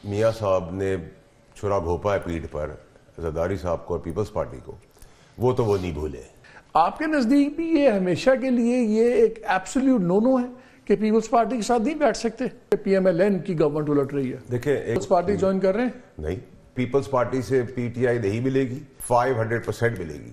میاں صاحب نے چھرا گھوپا ہے پیٹھ پر زرداری صاحب کو اور پیپلز پارٹی کو، وہ تو وہ نہیں بھولے۔ آپ کے نزدیک بھی یہ ہمیشہ کے لیے یہ ایک ایبسلیوٹ نو ہے کہ پیپلز پارٹی کے ساتھ نہیں بیٹھ سکتے؟ پی ایم ایل این کی گورنمنٹ الٹ رہی ہے، دیکھیں پیپلز پارٹی جوائن کر رہے ہیں؟ نہیں، پیپلز پارٹی سے پی ٹی آئی نہیں ملے گی، 500% ملے گی۔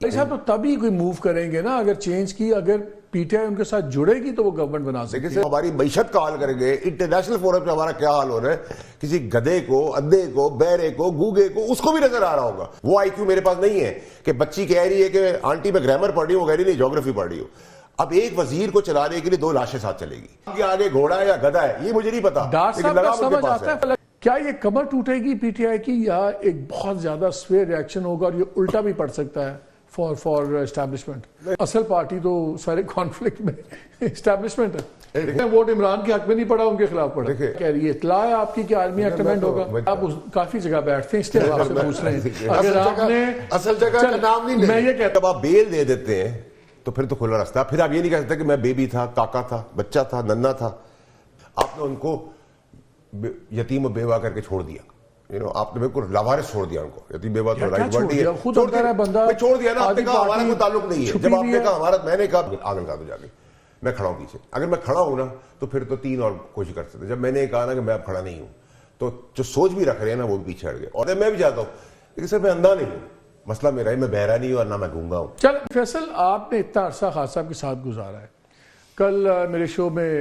صاحب تو تبھی کوئی موو کریں گے نا اگر چینج کی، اگر پی ٹی آئی ان کے ساتھ جڑے گی تو وہ گورنمنٹ بنا سکتے ہیں۔ ہماری معیشت کا حال کریں گے، انٹرنیشنل فورم پہ ہمارا کیا حال ہو رہا ہے، کسی گدھے کو، اندھے کو، بہرے کو، گوگے کو، اس کو بھی نظر آ رہا ہوگا۔ وہ آئی کیو میرے پاس نہیں ہے کہ بچی کہہ رہی ہے کہ آنٹی میں گرامر پڑھ رہی ہوں، وہ کہہ رہی نہیں جیوگرافی پڑھ رہی ہوں۔ اب ایک وزیر کو چلانے کے لیے 2 لاشیں ساتھ چلے گی، آگے گھوڑا ہے یا گدھا ہے یہ مجھے نہیں پتا، ڈاکٹر صاحب کا سمجھ آتا ہے کیا یہ کمر ٹوٹے گی پی ٹی آئی کی، یا ایک بہت زیادہ سویر ریاکشن ہوگا اور یہ الٹا بھی پڑ سکتا ہے فار اسٹیبلشمنٹ؟ اصل پارٹی تو سارے کانفلکٹ میں اسٹیبلشمنٹ ہے۔ ووٹ عمران کے حق میں نہیں پڑا، ان کے خلاف پڑا۔ کہہ رہی ہے اطلاع ہے آپ کی کہ آرمی ایکٹ امینڈ ہوگا؟ آپ کافی جگہ بیٹھتے ہیں اس لیے آپ سے پوچھ رہے ہیں۔ اگر آپ نے اصل جگہ کا نام نہیں لے، میں یہ کہتا ہوں آپ بیل دے دیتے ہیں تو پھر تو کھلا راستہ، پھر آپ یہ نہیں کہہ سکتے کہ میں بیبی تھا، کاکا تھا، بچہ تھا، ننا تھا۔ آپ نے ان کو یتیم و بیوہ کر کے چھوڑ دیا، آپ نے بالکل لاوارث چھوڑ دیا ان کو۔ یتیم بیوہ تو رائٹ ورڈ ہے، چھوڑ دیا نا، آپ نے کہا ہمارا کوئی تعلق نہیں ہے۔ جب آپ نے کہا ہمارا، میں نے کہا آگے لگا دو جا کے، میں کھڑا ہوں پیچھے۔ اگر میں کھڑا ہوں نا تو پھر تو 3 اور کوشش کر سکتے۔ جب میں نے کہا نا کہ میں اب کھڑا نہیں ہوں تو جو سوچ بھی رکھ رہے ہیں نا وہ بھی پیچھے ہٹ گئے۔ اور میں بھی چاہتا ہوں لیکن سر میں اندھا نہیں ہوں، مسئلہ میرا ہے میں بہرا نہیں ہوں اور نہ میں گونگا ہوں۔ چل فیصل، آپ نے اتنا عرصہ خان صاحب کے ساتھ گزارا ہے، کل میرے شو میں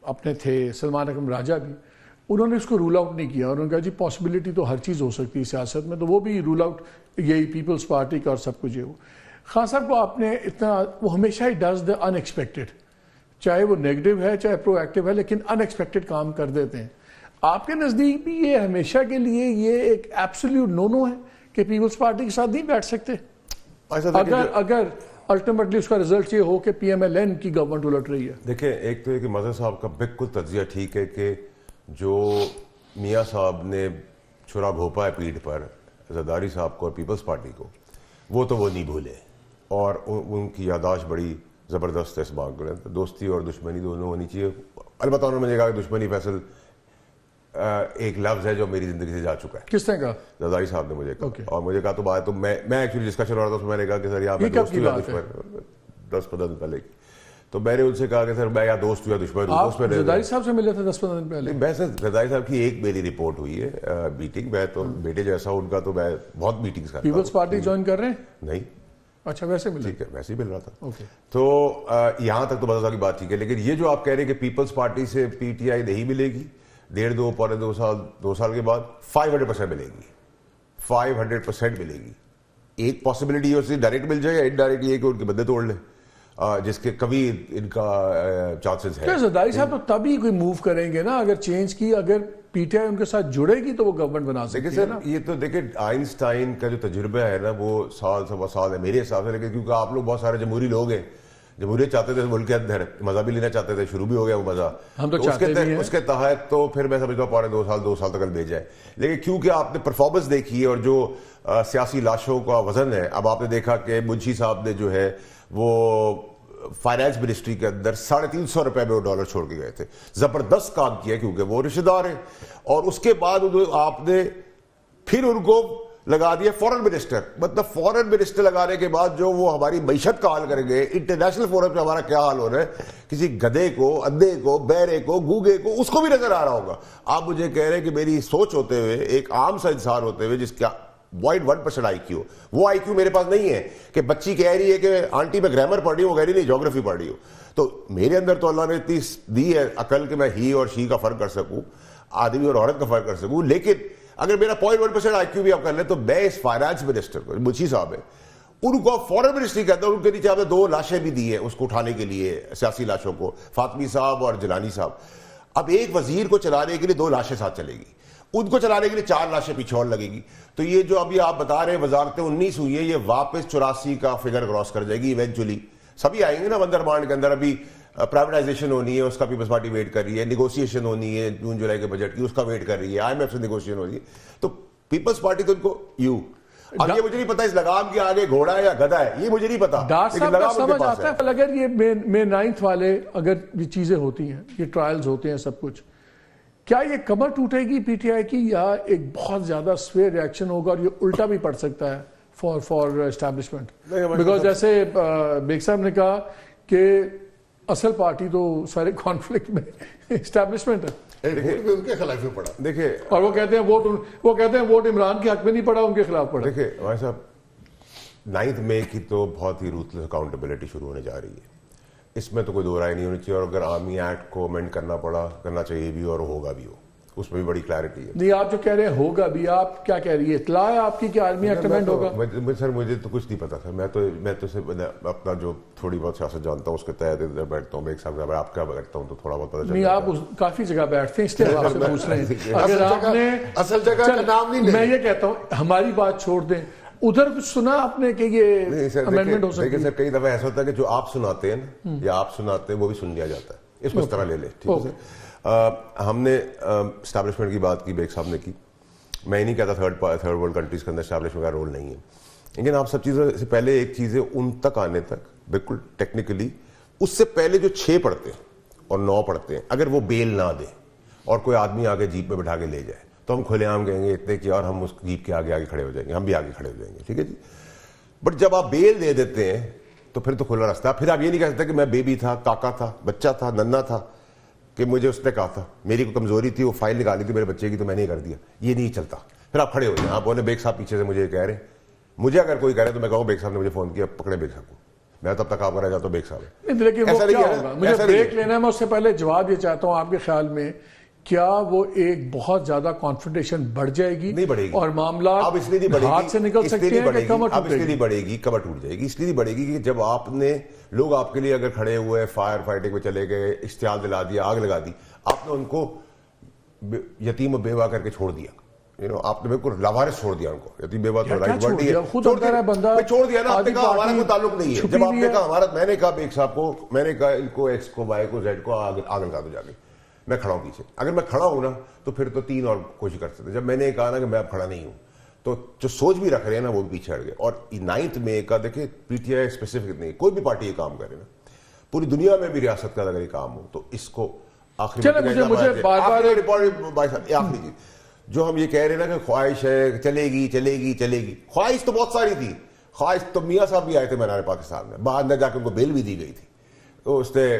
اپنے تھے سلمان اکرم راجہ بھی، انہوں نے اس کو رول آؤٹ نہیں کیا، اور انہوں نے کہا جی پاسبلٹی تو ہر چیز ہو سکتی ہے سیاست میں، تو وہ بھی رول آؤٹ یہی پیپلز پارٹی کا اور سب کچھ یہ ہو۔ خان صاحب کو آپ نے اتنا، وہ ہمیشہ he does the in expected, چاہے وہ نیگیٹو ہے چاہے پرو ایکٹیو ہے، لیکن ان ایکسپیکٹڈ کام کر دیتے ہیں۔ آپ کے نزدیک بھی یہ ہمیشہ کے لیے یہ ایک ایبسلیوٹ نو ہے کہ پیپلز پارٹی کے ساتھ نہیں بیٹھ سکتے اگر الٹیمیٹلی اس کا رزلٹ یہ ہو کہ پی ایم ایل این کی گورنمنٹ الٹ رہی ہے؟ دیکھیں ایک تو یہ کہ مظہر صاحب کا بالکل تجزیہ ٹھیک ہے کہ جو میاں صاحب نے چھرا گھوپا ہے پیٹھ پر زرداری صاحب کو اور پیپلز پارٹی کو، وہ تو وہ نہیں بھولے، اور ان کی یادداشت بڑی زبردست ہے اس بات کو۔ دوستی اور دشمنی دونوں ہونی چاہیے۔ البتہ انہوں نے مجھے کہا کہ دشمنی فیصل ایک لفظ ہے جو میری زندگی سے جا چکا ہے۔ کس نے کہا؟ زرداری صاحب نے مجھے کہا، اور مجھے کہا تو بات تو میں ایکچولی ڈسکشن ہو رہا تھا اس میں نے کہا کہ سر یہاں میں دوست ہوں یا دشمن، 10-15 دن پہلے کی، تو میں نے ان سے کہا کہ سر میں یا دوست ہوں یا دشمن ہوں۔ آپ زرداری صاحب سے ملے تھے 10-15 دن پہلے؟ میں سر زرداری صاحب کی ایک میری رپورٹ ہوئی ہے میٹنگ میں، تو بیٹے جیسا ان کا تو میں بہت میٹنگز کرتا ہوں۔ پیپلز پارٹی جوائن کر رہے ہیں؟ نہیں۔ اچھا ویسے ملے؟ ٹھیک ہے، ویسے ہی مل رہا تھا۔ تو یہاں تک تو مظہر صاحب کی بات ٹھیک ہے، لیکن یہ جو آپ کہہ رہے ہیں کہ پیپلز پارٹی سے پی ٹی آئی نہیں ملے گی 1.5 پونے 2 سال کے بعد، 500% ملے گی، 500% ملے گی۔ ایک پاسبلٹی ہے ڈائریکٹ مل جائے، یا انڈائریکٹ یہ کہ ان کے بندے توڑ لیں، جس کے کبھی ان کا چانسز ہے۔ زرداری صاحب تو تبھی کوئی موو کریں گے نا اگر چینج کی، اگر پی ٹی آئی ان کے ساتھ جڑے گی تو وہ گورنمنٹ بنا سکتی ہے نا۔ یہ تو دیکھیں آئنسٹائن کا جو تجربہ ہے نا وہ سال سوا سال ہے میرے حساب سے، لیکن کیونکہ آپ لوگ بہت سارے جمہوری لوگ ہیں، جمہوریت چاہتے تھے ملک کے اندر، مزہ بھی لینا چاہتے تھے، شروع بھی ہو گیا وہ مزہ، ہم تو چاہتے نہیں ہیں اس کے تحت تو پھر میں سمجھتا ہوں 2 سال تک بھیجا ہے۔ لیکن کیونکہ آپ نے پرفارمنس دیکھی ہے اور جو سیاسی لاشوں کا وزن ہے، اب آپ نے دیکھا کہ منشی صاحب نے جو ہے وہ فائنانس منسٹری کے اندر 350 روپے میں وہ ڈالر چھوڑ کے گئے تھے، زبردست کام کیا کیونکہ وہ رشتہ دار ہیں، اور اس کے بعد آپ نے پھر ان کو لگا دیا فورن منسٹر، مطلب فورن منسٹر لگانے کے بعد جو وہ ہماری معیشت کا حال کریں گے، انٹرنیشنل فورم پہ ہمارا کیا حال ہو رہا ہے، کسی گدھے کو، اندھے کو، بہرے کو، گوگے کو، اس کو بھی نظر آ رہا ہوگا۔ آپ مجھے کہہ رہے ہیں کہ میری سوچ ہوتے ہوئے، ایک عام سا انسان ہوتے ہوئے جس کا 0.1% آئی کیو، وہ آئی کیو میرے پاس نہیں ہے کہ بچی کہہ رہی ہے کہ آنٹی میں گرامر پڑھ رہی ہوں، وہ کہہ رہی نہیں جیوگرافی پڑھ رہی ہوں۔ تو میرے اندر تو اللہ نے اتنی دی ہے عقل کہ میں ہی اور شی کا فرق کر سکوں، آدمی اور عورت کا فرق کر سکوں، لیکن اگر میرا 0.1% آئی کیو بھی آپ کر لیں تو میں اس فائنانس منسٹر کو، منشی صاحب ہیں، ان کو فورن منسٹری کہتا ہوں، ان کے نیچے ہمیں 2 لاشیں بھی دی ہیں اس کو اٹھانے کے لیے، سیاسی لاشوں کو، فاطمی صاحب اور جیلانی صاحب۔ اب ایک وزیر کو چلانے کے لیے 2 لاشیں ساتھ چلے گی، ان کو چلانے کے لیے 4 لاشیں پیچھے اور لگے گی، تو یہ جو ابھی آپ بتا رہے ہیں وزارتیں 19 ہوئی ہیں، یہ واپس 84 کا فگر کراس کر جائے گی ایونچولی۔ سبھی آئیں گے نا ونڈر بانڈ کے اندر، ابھی پرائیویٹائزیشن ہونی ہے، اس کا پیپلز پارٹی ویٹ کر رہی ہے، نیگوسیشن ہونی ہے جون جولائی کے بجٹ کی، اس کا ویٹ کر رہی ہے، IMF سے نیگوسیشن ہو رہی ہے، تو پیپلز پارٹی تو ان کو اب یہ مجھے نہیں پتا اس لگام کے آگے گھوڑا ہے یا گدھا ہے، یہ مجھے نہیں پتا، لیکن لگام سمجھ آتا ہے۔ اگر یہ مے 9 والے اگر یہ چیزیں ہوتی ہیں، یہ ٹرائلز ہوتے ہیں سب کچھ، کیا یہ کمر ٹوٹے گی پی ٹی آئی کی یا ایک بہت زیادہ سویر ریئیکشن ہوگا اور یہ الٹا بھی پڑ سکتا ہے فار اسٹیبلشمنٹ؟ بیکاز جیسے بیگ صاحب نے کہا کہ اصل پارٹی تو سارے کانفلکٹ میں اسٹیبلشمنٹ ہے، ان کے خلاف ہی پڑا. دیکھیں اور وہ کہتے ہیں ووٹ عمران کے حق میں نہیں پڑا، ان کے خلاف پڑا. دیکھیں ہمارے صاحب 9 مئی کی تو بہت ہی روتلس اکاؤنٹیبلٹی شروع ہونے جا رہی ہے، اس میں تو کوئی دو رائے نہیں ہونی چاہیے. اور اگر آرمی ایکٹ کو امینڈ کرنا چاہیے بھی اور ہوگا بھی، اس میں بھی بڑی کلیئرٹی ہے. نہیں آپ جو کہہ رہے ہیں ہوگا بھی، آپ کیا کہہ رہی ہے؟ اطلاع ہے آپ کی کہ آرمی ایکٹ امینڈ ہوگا؟ سر مجھے تو کچھ نہیں پتا سر، میں تو صرف اپنا جو تھوڑی بہت سیاست جانتا ہوں اس کے تحت ادھر بیٹھتا ہوں. ایک صاحب آپ کیا بیٹھتا ہوں تو تھوڑا بہت پتا چلتا ہے. نہیں آپ کافی جگہ بیٹھتے ہیں اس لیے آپ سے پوچھ رہے ہیں. اگر آپ نے اصل جگہ کا نام نہیں لے، میں یہ کہتا ہوں ہماری بات چھوڑ دیں، ادھر کچھ سنا آپ نے کہ یہ امینڈمنٹ ہو سکتی ہے؟ سر کئی دفعہ ایسا ہوتا ہے کہ جو آپ سناتے ہیں یا آپ سناتے ہیں وہ بھی سن لیا جاتا ہے، اس کو اس طرح لے لیں. ٹھیک ہے سر، ہم نے اسٹیبلشمنٹ کی بات کی، بیگ صاحب نے کی. میں نہیں کہتا تھرڈ ورلڈ کنٹریز کے اندر اسٹیبلشمنٹ کا رول نہیں ہے، لیکن آپ سب چیزوں سے پہلے ایک چیز ہے ان تک آنے تک بالکل ٹیکنیکلی اس سے پہلے جو 6 پڑھتے ہیں اور 9 پڑھتے ہیں، اگر وہ بیل نہ دیں اور کوئی آدمی آگے جیپ میں بٹھا کے لے جائے تو ہم کھلے عام کہیں گے اتنے کیا اور ہم اس جیپ کے آگے کھڑے ہو جائیں گے، ہم بھی آگے کھڑے ہو جائیں گے. ٹھیک ہے جی. بٹ جب آپ بیل دے دیتے ہیں تو پھر تو کھلا راستہ. پھر آپ یہ نہیں کہہ سکتے کہ میں بیبی تھا، کاکا تھا، بچہ تھا، ننا تھا کہ مجھے اس نے کہا تھا، میری کوئی کمزوری تھی، وہ فائل نکالی تھی میرے بچے کی تو میں نے کر دیا. یہ نہیں چلتا. پھر آپ کھڑے ہو جائیں. آپ بولے بیگ صاحب پیچھے سے مجھے کہہ رہے ہیں، مجھے اگر کوئی کہہ رہے تو میں کہوں بیگ صاحب نے مجھے فون کیا، پکڑے بیگ صاحب کو، میں تب تک آپ کا رہ جاتا ہوں بیگ صاحب. لیکن وہ کیا ہوگا؟ مجھے بریک لینا ہے، میں اس سے پہلے جواب یہ چاہتا ہوں آپ کے خیال میں کیا وہ ایک بہت زیادہ کانفیڈنشن بڑھ جائے گی؟ نہیں بڑھے گی. اور معاملات اب اس لیے نہیں بڑھے گی، ہاتھ سے نکل سکتے ہیں کہ کمر اب اس ٹوٹے لیے گی؟ نہیں بڑھے گی، کمر ٹوٹ جائے گی. اس لیے نہیں بڑھے گی کہ جب آپ نے لوگ آپ کے لیے اگر کھڑے ہوئے فائر فائٹنگ میں چلے گئے، اشتعال دلا دیا، آگ لگا دی، آپ نے ان کو یتیم و بیوہ کر کے چھوڑ دیا. آپ نے بالکل لاوارث چھوڑ دیا ان کو. یتیم بیوہ تو رائٹ ورڈ ہے، چھوڑ دیا نا. آپ نے کہا ہمارا کوئی تعلق نہیں ہے. جب آپ نے کہا ہمارا، میں نے کہا بیگ صاحب کو، میں نے کہا ان کو ایکس کو وائی کو زیڈ کو آگ لگا دو جا کے، میں کھڑا ہوں پیچھے. اگر میں کھڑا ہوں نا تو پھر تو 3 اور کوشش کر سکتے. جب میں نے کہا نا کہ میں اب کھڑا نہیں ہوں تو جو سوچ بھی رکھ رہے ہیں نا وہ بھی پیچھے ہٹ گئے. اور 9 مئی کا دیکھیں پی ٹی آئی اسپیسیفک نہیں، کوئی بھی پارٹی یہ کام کرے نا، پوری دنیا میں بھی ریاست کا اگر یہ کام ہو تو اس کو آخری چیز جو ہم یہ کہہ رہے ہیں نا کہ خواہش ہے چلے گی چلے گی چلے گی، خواہش تو بہت ساری تھی. خواہش تو میاں صاحب بھی آئے تھے منار پاکستان میں، بعد میں جا کے ان کو بیل بھی دی گئی تھی. اس نے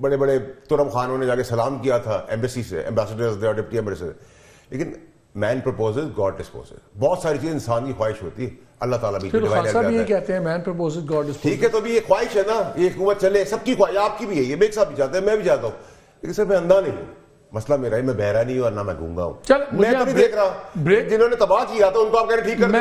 بڑے بڑے ترم خانوں نے جا کے سلام کیا تھا ایمبیسی سے، ایمبیسڈرز اور ڈپٹی ایمبیسڈر. لیکن مین پرپوزز گاڈ ڈسپوزز. بہت ساری چیزیں انسان کی خواہش ہوتی ہے، اللہ تعالیٰ بھی کہتے ہیں مین پرپوزز گاڈ ڈسپوزز. ٹھیک ہے تو بھی یہ خواہش ہے نا، یہ حکومت چلے، سب کی خواہش، آپ کی بھی ہے، یہ بیگ صاحب بھی چاہتے ہیں، میں بھی چاہتا ہوں. لیکن سر میں اندھا نہیں ہوں. مسئلہ میرا ہے میں بہرا نہیں ہوں اور نہ میں گونگا ہوں. میں تو نہیں دیکھ رہا جنہوں نے تباہ کیا تھا ان کو آپ کہہ رہے ٹھیک کر دیں.